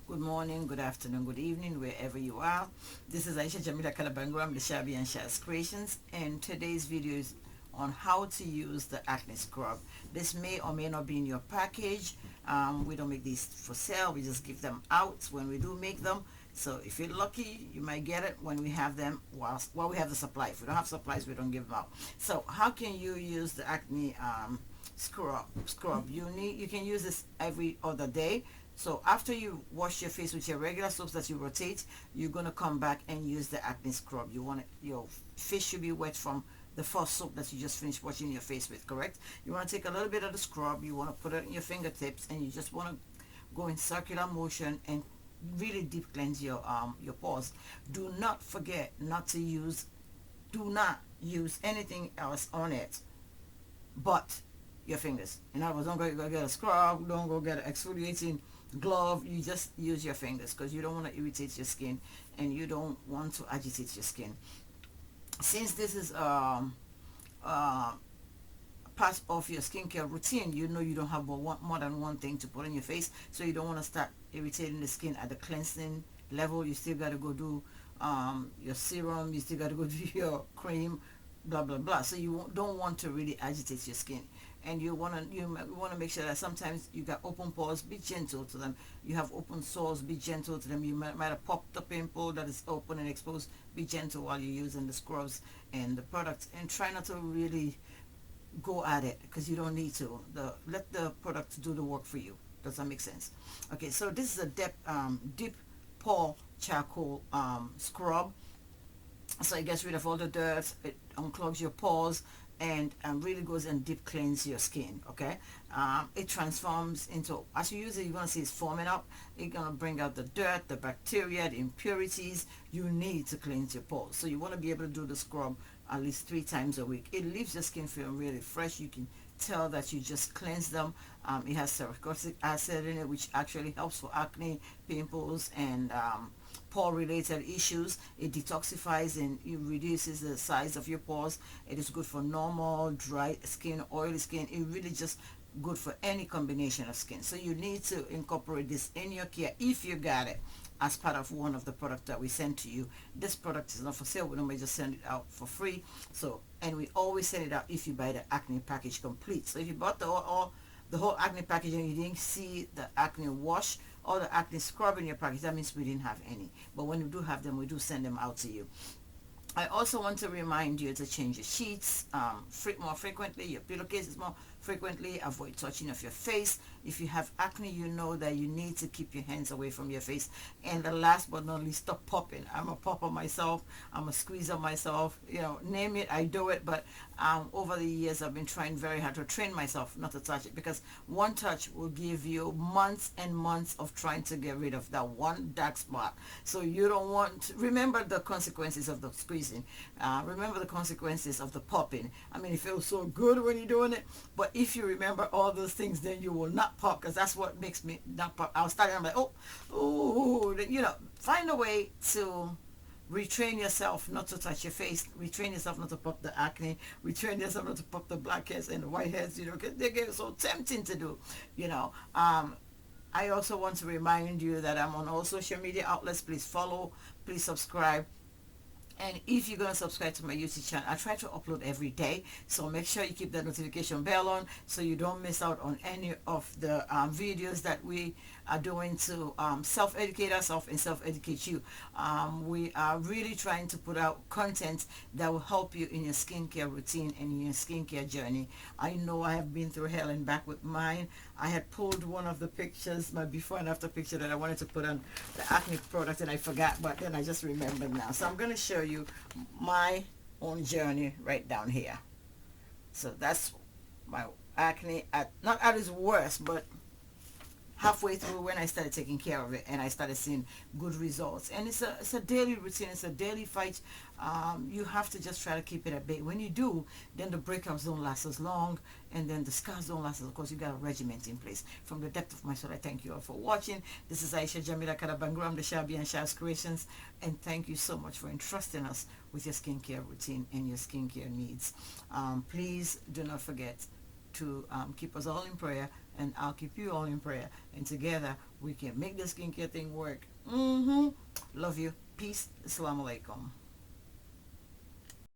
Good morning, good afternoon, good evening, wherever you are. This is Aisha Jamila Kalabangram, the Shabby and Shaz Creations, and today's video is on how to use the Acne Scrub. This may or may not be in your package. We don't make these for sale. We just give them out when we do make them. So if you're lucky, you might get it when we have them while we have the supply. If we don't have supplies, we don't give them out. So how can you use the Acne scrub? You can use this every other day. So after you wash your face with your regular soaps that you rotate, you're going to come back and use the Acne Scrub. Your face should be wet from the first soap that you just finished washing your face with, correct? You want to take a little bit of the scrub, you want to put it in your fingertips, and you just want to go in circular motion and really deep cleanse your pores. Do not forget do not use anything else on it but your fingers. In other words, don't go get a scrub, don't go get an exfoliating glove. You just use your fingers because you don't want to irritate your skin and you don't want to agitate your skin. Since this is part of your skincare routine, you know you don't have more than one thing to put on your face, so you don't want to start irritating the skin at the cleansing level. You still got to go do your serum, you still got to go do your cream, blah blah blah. So you don't want to really agitate your skin, and you want to make sure that sometimes you got open pores, be gentle to them. You have open sores, be gentle to them. You might have popped a pimple that is open and exposed, be gentle while you're using the scrubs and the products, and try not to really go at it because you don't need to. Let the product do the work for you. Does that make sense? Okay, so this is a deep pore charcoal scrub. So it gets rid of all the dirt, it unclogs your pores, and really goes and deep cleans your skin. Okay, it transforms into, as you use it, you're gonna see it's forming up. It's gonna bring out the dirt, the bacteria, the impurities you need to cleanse your pores. So you want to be able to do the scrub at least 3 times a week. It leaves your skin feeling really fresh. You can tell that you just cleanse them. It has salicylic acid in it, which actually helps for acne, pimples, and pore related issues. It detoxifies and it reduces the size of your pores. It is good for normal dry skin, oily skin. It really just good for any combination of skin. So you need to incorporate this in your care if you got it as part of one of the products that we send to you. This product is not for sale. We normally just send it out for free. So, and we always send it out if you buy the acne package complete. So if you bought the whole acne package and you didn't see the acne wash or the acne scrub in your package, that means we didn't have any. But when we do have them, we do send them out to you. I also want to remind you to change your sheets more frequently, your pillowcases more frequently. Avoid touching of your face. If you have acne, you know that you need to keep your hands away from your face. And the last but not least, stop popping. I'm a popper myself. I'm a squeezer myself. You know, name it, I do it. But over the years, I've been trying very hard to train myself not to touch it, because one touch will give you months and months of trying to get rid of that one dark spot. So you don't want to, remember the consequences of the squeezing. Remember the consequences of the popping. I mean, it feels so good when you're doing it, but if you remember all those things, then you will not pop, because that's what makes me not pop. I was starting, I'm like, oh, you know, find a way to retrain yourself not to touch your face, retrain yourself not to pop the acne, retrain yourself not to pop the blackheads and the whiteheads, you know, because they get so tempting to do, you know. I also want to remind you that I'm on all social media outlets. Please follow, please subscribe. And if you're going to subscribe to my YouTube channel, I try to upload every day, so make sure you keep that notification bell on so you don't miss out on any of the videos that we are doing to self-educate ourselves and self-educate you. We are really trying to put out content that will help you in your skincare routine and in your skincare journey. I know I have been through hell and back with mine. I had pulled one of the pictures, my before and after picture, that I wanted to put on the acne product, and I forgot, but then I just remembered now. So I'm going to show you my own journey right down here. So that's my acne at, not at its worst, but halfway through when I started taking care of it and I started seeing good results. And it's a daily routine, it's a daily fight. You have to just try to keep it at bay. When you do, then the breakouts don't last as long, and then the scars don't last as long, because you got a regiment in place. From the depth of my soul, I thank you all for watching. This is Aisha Jamila Karabangram, the Shabby and Shaz Creations, and thank you so much for entrusting us with your skincare routine and your skincare needs. Please do not forget to keep us all in prayer, and I'll keep you all in prayer, and together We can make the skincare thing work. Love you. Peace. Assalamu alaikum.